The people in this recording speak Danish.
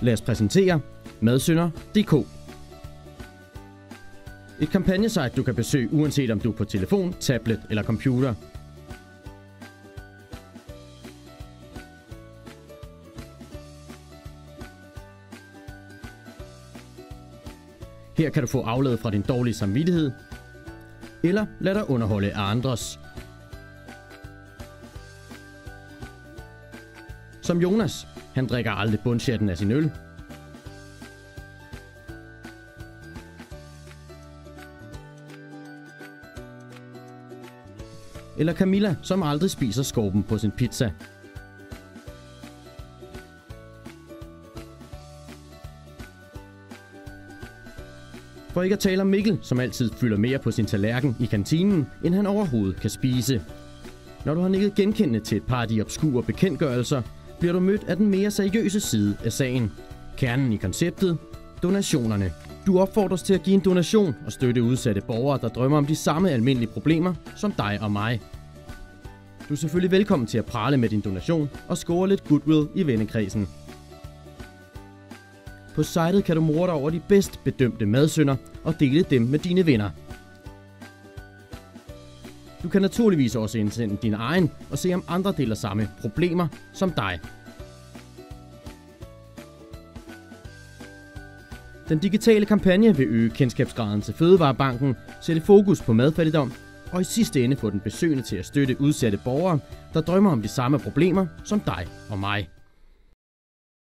Lad os præsentere Madsynder.dk. Et kampagnesite, du kan besøge uanset om du er på telefon, tablet eller computer. Her kan du få aflad fra din dårlige samvittighed, eller lad dig underholde af andres. Som Jonas, han drikker aldrig bundshatten af sin øl. Eller Camilla, som aldrig spiser skorpen på sin pizza. For ikke at tale om Mikkel, som altid fylder mere på sin tallerken i kantinen, end han overhovedet kan spise. Når du har nikket genkendende til et par af de obskure bekendtgørelser, bliver du mødt af den mere seriøse side af sagen. Kernen i konceptet: donationerne. Du opfordres til at give en donation og støtte udsatte borgere, der drømmer om de samme almindelige problemer som dig og mig. Du er selvfølgelig velkommen til at prale med din donation og score lidt goodwill i vennekredsen. På sitet kan du more dig over de bedst bedømte madsynder og dele dem med dine venner. Du kan naturligvis også indsende din egen og se om andre deler samme problemer som dig. Den digitale kampagne vil øge kendskabsgraden til Fødevarebanken, sætte fokus på madfattigdom og i sidste ende få den besøgende til at støtte udsatte borgere, der drømmer om de samme problemer som dig og mig.